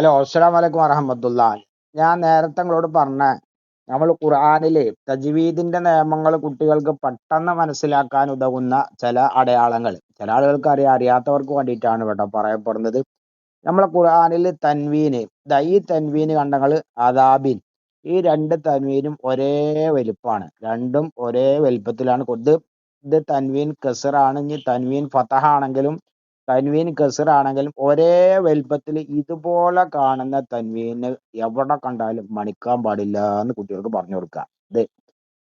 Hello, അസ്സലാമു അലൈക്കും വറഹ്മത്തുള്ളാഹി. ഞാൻ നേരത്തെ നിങ്ങളോട് പറഞ്ഞ നമ്മൾ ഖുർആനില് തജ്വീദിന്റെ നിയമങ്ങൾ കുട്ടികൾക്ക് പെട്ടെന്ന് മനസ്സിലാക്കാൻ ഉതകുന്ന ചില അടയാളങ്ങൾ, ചില ആളുകൾക്ക് അറിയാം, അറിയാത്തവർക്ക് വേണ്ടിയിട്ടാണ് കേട്ടോ പറയപ്പെടുന്നത്. നമ്മളെ ഖുർആനിൽ തൻവീന്, ഈ തൻവീന് കണ്ടങ്ങൾ അദാബിൻ, ഈ രണ്ട് തൻവീനും ഒരേ വലിപ്പാണ്, രണ്ടും ഒരേ വലിപ്പത്തിലാണ് ഇത് തൻവീൻ കസറാണ്. ഇനി തൻവീൻ ഫതഹ ആണെങ്കിലും തൻവീൻ കസറാണെങ്കിലും ഒരേ വലിപ്പത്തിൽ ഇതുപോലെ കാണുന്ന തൻവീന് എവിടെ കണ്ടാലും മണിക്കാൻ പാടില്ല എന്ന് കുട്ടികൾക്ക് പറഞ്ഞു കൊടുക്കുക. ഇത്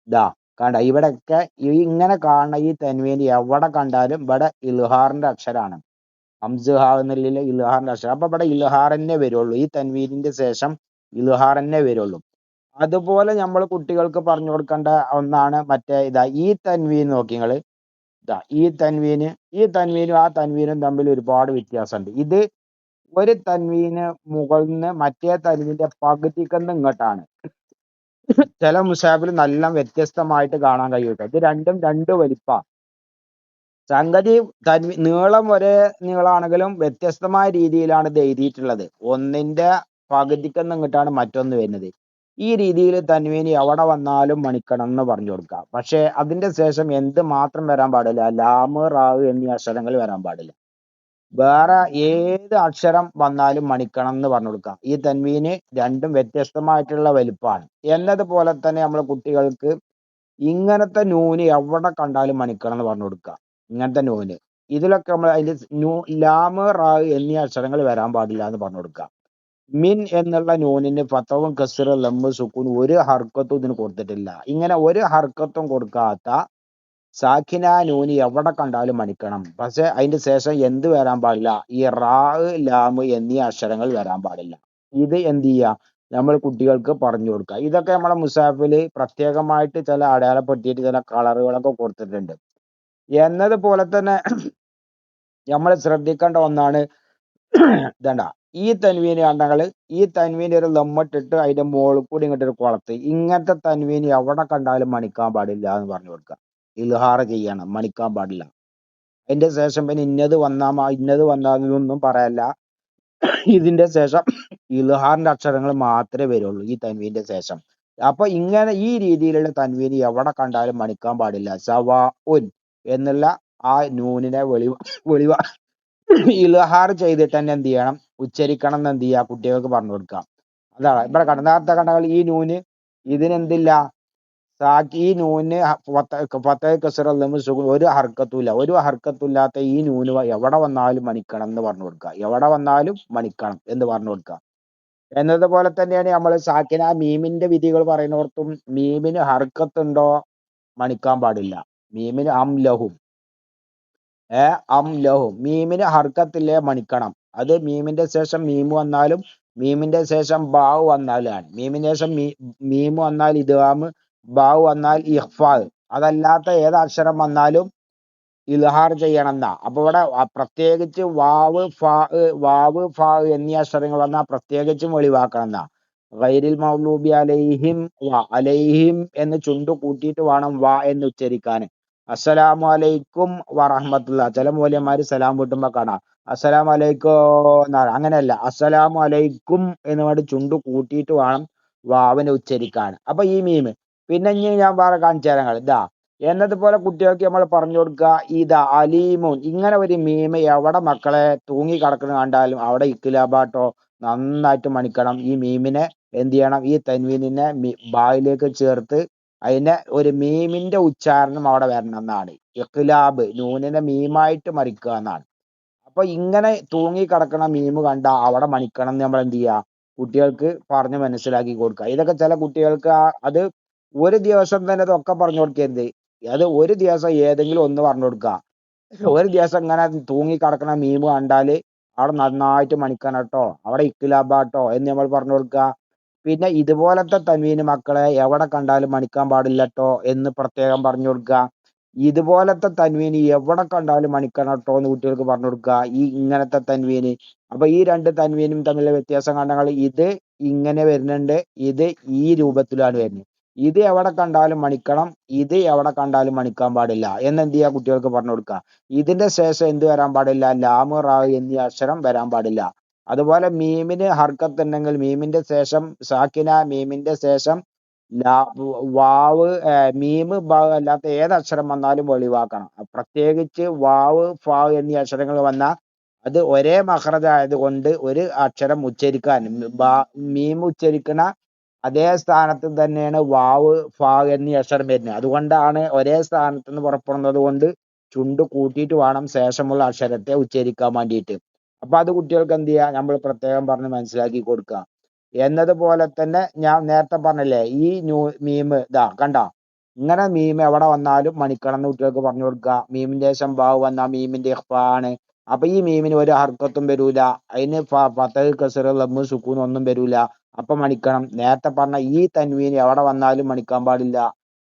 ഇതാ കണ്ട, ഇവിടെയൊക്കെ ഇങ്ങനെ കാണുന്ന ഈ തൻവീൻ എവിടെ കണ്ടാലും ഇവിടെ ഇൽഹാറിന്റെ അക്ഷരാണ്. ഹംസ എന്നുള്ള ഇൽഹാറിന്റെ അക്ഷരം. അപ്പൊ ഇവിടെ ഇൽഹാറന്നെ വരുള്ളൂ, ഈ തൻവീനിന്റെ ശേഷം ഇൽഹാറന്നെ വരുള്ളൂ. അതുപോലെ നമ്മൾ കുട്ടികൾക്ക് പറഞ്ഞു കൊടുക്കേണ്ട ഒന്നാണ് മറ്റേ ഈ തൻവീൻ നോക്കി നിങ്ങള്. ഈ തൻവീനും ആ തൻവീനും തമ്മിൽ ഒരുപാട് വ്യത്യാസമുണ്ട്. ഇത് ഒരു തൻവീന് മുകളിൽ നിന്ന് മറ്റേ തൻവീന്റെ പകുതിക്കുന്ന ഇങ്ങോട്ടാണ്. ചില മുസാഫിൽ നല്ല വ്യത്യസ്തമായിട്ട് കാണാൻ കഴിയും. ഇത് രണ്ടും രണ്ട് വലിപ്പ സംഗതി. നീളം ഒരേ നീളാണെങ്കിലും വ്യത്യസ്തമായ രീതിയിലാണ് ഇത് എഴുതിയിട്ടുള്ളത്. ഒന്നിന്റെ പകുതിക്കുന്ന ഇങ്ങോട്ടാണ് മറ്റൊന്ന് വരുന്നത്. ഈ രീതിയിൽ തൻവീന് എവിടെ വന്നാലും മണിക്കണം എന്ന് പറഞ്ഞു കൊടുക്കുക. പക്ഷെ അതിന്റെ ശേഷം എന്ത് മാത്രം വരാൻ പാടില്ല? ലാമ്, റാവ് എന്നീ അക്ഷരങ്ങൾ വരാൻ പാടില്ല. വേറെ ഏത് അക്ഷരം വന്നാലും മണിക്കണം എന്ന് പറഞ്ഞു കൊടുക്കുക. ഈ തൻവീന് രണ്ടും വ്യത്യസ്തമായിട്ടുള്ള വലിപ്പമാണ്. എന്നതുപോലെ തന്നെ നമ്മൾ കുട്ടികൾക്ക് ഇങ്ങനത്തെ നൂന് എവിടെ കണ്ടാലും മണിക്കണം എന്ന് പറഞ്ഞു കൊടുക്കുക. ഇങ്ങനത്തെ നൂന് ഇതിലൊക്കെ നമ്മൾ അതിന്റെ ലാമ്, റാവ് എന്നീ അക്ഷരങ്ങൾ വരാൻ പാടില്ല എന്ന് പറഞ്ഞു കൊടുക്കുക. മിൻ എന്നുള്ള നൂനിന് ഫതവും കസ്റ, ലമ്മ്, സുക്കൂൻ ഒരു ഹർക്കത്തും ഇതിന് കൊടുത്തിട്ടില്ല. ഇങ്ങനെ ഒരു ഹർക്കത്തും കൊടുക്കാത്ത സാക്കിന നൂനി എവിടെ കണ്ടാലും മണിക്കണം. പക്ഷെ അതിന്റെ ശേഷം എന്ത് വരാൻ പാടില്ല? ഈ റാ, ലാമ് എന്നീ അക്ഷരങ്ങൾ വരാൻ പാടില്ല. ഇത് എന്ത് ചെയ്യുക? നമ്മൾ കുട്ടികൾക്ക് പറഞ്ഞു കൊടുക്കുക. ഇതൊക്കെ നമ്മളെ മുസാഫില് പ്രത്യേകമായിട്ട് ചില അടയാളപ്പെടുത്തിയിട്ട് ചില കളറുകളൊക്കെ കൊടുത്തിട്ടുണ്ട്. എന്നതുപോലെ തന്നെ നമ്മൾ ശ്രദ്ധിക്കേണ്ട ഒന്നാണ് ഇതണ്ട, ഈ തൻവീന് കണ്ടങ്ങള്, ഈ തൻവീന് ഒരു ലമ്മിട്ടിട്ട് അതിന്റെ മുകളിൽ കൂടി ഇങ്ങോട്ടൊരു കുളത്ത്, ഇങ്ങനത്തെ തൻവീന് എവിടെ കണ്ടാലും മണിക്കാൻ പാടില്ല എന്ന് പറഞ്ഞു കൊടുക്കുക. ഇൽഹാർ ചെയ്യണം, മണിക്കാൻ പാടില്ല. അതിന്റെ ശേഷം പിന്നെ ഇന്നത് വന്നാന്നൊന്നും പറയല്ല. ഇതിന്റെ ശേഷം ഇൽഹാറിന്റെ അക്ഷരങ്ങൾ മാത്രമേ വരുള്ളൂ ഈ തൻവീന്റെ ശേഷം. അപ്പൊ ഇങ്ങനെ ഈ രീതിയിലുള്ള തൻവീന് എവിടെ കണ്ടാലും മണിക്കാൻ പാടില്ല. സവാ ഉൻ എന്നുള്ള ആ നൂനിനെ വെളിവ ഇൽഹാർ ചെയ്തിട്ട് തന്നെ എന്ത് ചെയ്യണം? ഉച്ചരിക്കണം എന്ന് എന്ത് ചെയ്യുക? കുട്ടികൾക്ക് പറഞ്ഞു കൊടുക്കാം. അതാണ് ഇവിടെ നേരത്തെ കണ്ടകൾ ഈ നൂന് ഇതിനെന്തില്ല? ഈ നൂന് ഒരു ഹർക്കത്തുമില്ല. ഒരു ഹർക്കത്തുമില്ലാത്ത ഈ നൂന് എവിടെ വന്നാലും മണിക്കണം എന്ന് പറഞ്ഞു കൊടുക്കുക. എവിടെ വന്നാലും മണിക്കണം എന്ന് പറഞ്ഞു കൊടുക്കുക. എന്നതുപോലെ തന്നെയാണ് നമ്മൾ സാക്കിന മീമിന്റെ വിധികൾ പറയുന്നിടത്തും മീമിന് ഹർക്കത്തുണ്ടോ മണിക്കാൻ പാടില്ല. മീമിന് അംലഹും അംലഹും മീമിന് ഹർക്കത്തില്ലേ മണിക്കണം. അത് മീമിന്റെ ശേഷം മീമ് വന്നാലും മീമിന്റെ ശേഷം ബാവ് വന്നാലാണ്. മീമിന് ശേഷം മീമ് വന്നാൽ ഇദ്ഗാമ്, ബാവ് വന്നാൽ ഇഖ്ഫാ. അതല്ലാത്ത ഏത് അക്ഷരം വന്നാലും ഇൽഹാർ ചെയ്യണം എന്നാ. അപ്പൊ ഇവിടെ പ്രത്യേകിച്ച് വാവ് ഫാ എന്നീ അക്ഷരങ്ങൾ വന്നാൽ പ്രത്യേകിച്ചും ഒഴിവാക്കണം എന്നാ. ഗൈരിൽ മഗ്ലൂബി അലൈഹിം അലൈഹിം എന്ന് ചുണ്ടു കൂട്ടിയിട്ട് വേണം വാ എന്ന് ഉച്ചരിക്കാൻ. അസ്സലാമു അലൈക്കും വറഹ്മത്തുള്ളാ. ചില മൂല്യന്മാര് സലാം വീട്ടുമ്പോ കാണാം അസ്സലാമു അലൈക്കും എന്നാണ്. അങ്ങനെയല്ല, അസ്സലാമു അലൈക്കും എന്ന് വേണ്ടി ചുണ്ടു കൂട്ടിയിട്ട് വേണം വാവിനെ ഉച്ചരിക്കാൻ. അപ്പൊ ഈ മീമ് പിന്നെ ഇനി ഞാൻ വേറെ കാണിച്ചു തരാം. എന്നതുപോലെ കുട്ടികൾക്ക് നമ്മൾ പറഞ്ഞു കൊടുക്കുക. അലീമുൻ, ഇങ്ങനെ ഒരു മീമ് എവിടെ മക്കളെ തൂങ്ങി കിടക്കുന്ന കണ്ടാലും അവിടെ ഇക്ലാബാട്ടോ നന്നായിട്ട് മണിക്കണം. ഈ മീമിനെ എന്ത് ചെയ്യണം? ഈ തൻവീനിനെ ബായിലേക്ക് ചേർത്ത് അതിനെ ഒരു മീമിന്റെ ഉച്ചാരണം അവിടെ വരണം എന്നാണ്. ഇഖ്ലാബ്, നൂനിനെ മീമായിട്ട് മറിക്കുക എന്നാണ്. അപ്പൊ ഇങ്ങനെ തൂങ്ങി കിടക്കണ മീമ് കണ്ട അവിടെ മണിക്കണം എന്ന് നമ്മൾ എന്ത് ചെയ്യുക? കുട്ടികൾക്ക് പറഞ്ഞ് മനസ്സിലാക്കി കൊടുക്കുക. ഇതൊക്കെ ചില കുട്ടികൾക്ക് അത് ഒരു ദിവസം തന്നെ ഇതൊക്കെ പറഞ്ഞു കൊടുക്കരുത്. അത് ഒരു ദിവസം ഏതെങ്കിലും ഒന്ന് പറഞ്ഞു കൊടുക്കുക. ഒരു ദിവസം ഇങ്ങനെ തൂങ്ങി കിടക്കണ മീമ് കണ്ടാല് അവിടെ നന്നായിട്ട് മണിക്കണം കേട്ടോ, അവിടെ ഇക്ലാബാട്ടോ എന്ന് നമ്മൾ പറഞ്ഞു കൊടുക്കുക. പിന്നെ ഇതുപോലത്തെ തൻവീന് മക്കളെ എവിടെ കണ്ടാലും മണിക്കാൻ പാടില്ല ട്ടോ എന്ന് പ്രത്യേകം പറഞ്ഞു കൊടുക്കുക. ഇതുപോലത്തെ തൻവീന് എവിടെ കണ്ടാലും മണിക്കണം ട്ടോ എന്ന് കുട്ടികൾക്ക് പറഞ്ഞു കൊടുക്കുക. ഇങ്ങനത്തെ തൻവീന്. അപ്പൊ ഈ രണ്ട് തൻവീനും തമ്മിലുള്ള വ്യത്യാസം കണ്ടങ്ങൾ, ഇത് ഇങ്ങനെ വരുന്നുണ്ട്, ഇത് ഈ രൂപത്തിലാണ് വരുന്നത്. ഇത് എവിടെ കണ്ടാലും മണിക്കണം, ഇത് എവിടെ കണ്ടാലും മണിക്കാൻ പാടില്ല എന്നെന്ത് ചെയ്യുക? കുട്ടികൾക്ക് പറഞ്ഞു കൊടുക്കുക. ഇതിന്റെ ശേഷം എന്ത് വരാൻ പാടില്ല? ലാമ്, റാ എന്നീ അക്ഷരം വരാൻ പാടില്ല. അതുപോലെ മീമിന് ഹർക്കത്തുണ്ടെങ്കിൽ മീമിന്റെ ശേഷം സാക്കിന, മീമിന്റെ ശേഷം വാവ്, മീമ് അല്ലാത്ത ഏത് അക്ഷരം വന്നാലും ഒഴിവാക്കണം. പ്രത്യേകിച്ച് വാവ്, ഫ എന്നീ അക്ഷരങ്ങൾ വന്നാൽ അത് ഒരേ മഖ്റജായത് കൊണ്ട് ഒരു അക്ഷരം ഉച്ചരിക്കാൻ മീം ഉച്ചരിക്കണ അതേ സ്ഥാനത്ത് തന്നെയാണ് വാവ്, ഫ എന്നീ അക്ഷരം വരുന്നത്. അതുകൊണ്ടാണ് ഒരേ സ്ഥാനത്ത് നിന്ന് പുറപ്പെടുന്നത് കൊണ്ട് ചുണ്ട് കൂട്ടിയിട്ട് വേണം ശേഷമുള്ള അക്ഷരത്തെ ഉച്ചരിക്കാൻ വേണ്ടിയിട്ട്. അപ്പൊ അത് കുട്ടികൾക്ക് എന്ത് ചെയ്യുക, നമ്മൾ പ്രത്യേകം പറഞ്ഞ് മനസ്സിലാക്കി കൊടുക്കുക. എന്നതുപോലെ തന്നെ ഞാൻ നേരത്തെ പറഞ്ഞില്ലേ, ഈ മീമ് ഇതാ കണ്ടോ, ഇങ്ങനെ മീമ് എവിടെ വന്നാലും മണിക്കണം എന്ന് കുട്ടികൾക്ക് പറഞ്ഞു കൊടുക്കുക. മീമിന്റെ ശേഷം ബാവ് വന്നാൽ മീമിന്റെ ഇഖ്ഫാ ആണ്. അപ്പൊ ഈ മീമിന് ഒരു ഹർക്കത്തും വരൂല, അതിന് ഫതഹ്, കസ്ർ, ലമ്മ്, സുക്കൂൻ ഒന്നും വരൂല. അപ്പൊ മണിക്കണം. നേരത്തെ പറഞ്ഞ ഈ തൻവീന് എവിടെ വന്നാലും മണിക്കാൻ പാടില്ല,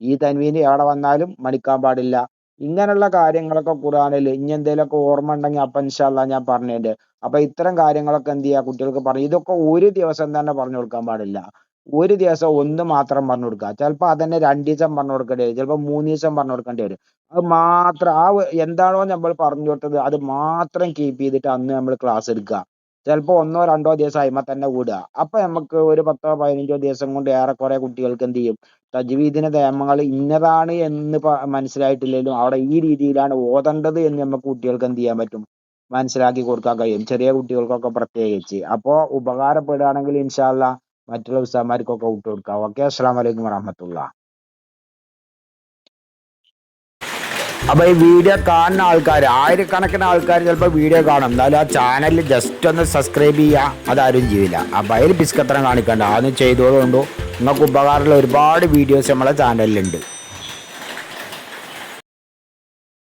ഈ തൻവീന് എവിടെ വന്നാലും മണിക്കാൻ പാടില്ല. ഇങ്ങനെയുള്ള കാര്യങ്ങളൊക്കെ ഖുർആനിൽ ഇനി എന്തെങ്കിലുമൊക്കെ ഓർമ്മ ഉണ്ടെങ്കിൽ അപ്പൊ ഇൻഷാ അല്ലാഹ് ഞാൻ പറഞ്ഞതിന്റെ. അപ്പൊ ഇത്തരം കാര്യങ്ങളൊക്കെ എന്ത് ചെയ്യുക, കുട്ടികൾക്ക് പറയും. ഇതൊക്കെ ഒരു ദിവസം തന്നെ പറഞ്ഞു കൊടുക്കാൻ പാടില്ല. ഒരു ദിവസം ഒന്ന് മാത്രം പറഞ്ഞു കൊടുക്കുക. ചിലപ്പോൾ അതന്നെ 2 ദിവസം പറഞ്ഞു കൊടുക്കേണ്ടി വരും, ചിലപ്പോൾ 3 ദിവസം പറഞ്ഞു കൊടുക്കേണ്ടി വരും. അത് മാത്രം എന്താണോ നമ്മൾ പറഞ്ഞു കൊടുത്തത് അത് മാത്രം കീപ്പ് ചെയ്തിട്ട് അന്ന് നമ്മൾ ക്ലാസ് എടുക്കുക. ചിലപ്പോൾ 1 or 2 ദിവസം ആയിമ തന്നെ കൂടുക. അപ്പൊ നമുക്ക് ഒരു 10 or 15 ദിവസം കൊണ്ട് ഏറെക്കുറെ കുട്ടികൾക്ക് എന്ത് ചെയ്യും, തജ്വീദിന്റെ നിയമങ്ങൾ ഇന്നതാണ് എന്ന് മനസ്സിലായിട്ടില്ലെങ്കിലും അവിടെ ഈ രീതിയിലാണ് ഓതേണ്ടത് എന്ന് നമുക്ക് കുട്ടികൾക്ക് എന്ത് ചെയ്യാൻ പറ്റും, മനസ്സിലാക്കി കൊടുക്കാൻ കഴിയും. ചെറിയ കുട്ടികൾക്കൊക്കെ പ്രത്യേകിച്ച്. അപ്പോൾ ഉപകാരപ്പെടുകയാണെങ്കിൽ ഇൻഷാ അല്ലാഹ് മറ്റുള്ള ഉസ്താദുമാർക്കൊക്കെ വിട്ടു കൊടുക്കാം. ഓക്കെ, അസ്സലാമു അലൈക്കും വറഹ്മത്തുള്ളാഹി. അപ്പൊ ഈ വീഡിയോ കാണുന്ന ആൾക്കാർ, ആയിരക്കണക്കിന് ആൾക്കാർ ചിലപ്പോൾ വീഡിയോ കാണും, എന്നാലും ആ ചാനൽ ജസ്റ്റ് ഒന്ന് സബ്സ്ക്രൈബ് ചെയ്യുക, അതാരും ചെയ്യില്ല. അപ്പൊ അതിൽ പിസ്കത്തരം കാണിക്കണ്ട, അതൊന്നും ചെയ്തോളുണ്ടോ. നിങ്ങൾക്ക് ഉപകാരമുള്ള ഒരുപാട് വീഡിയോസ് നമ്മളെ ചാനലിലുണ്ട്.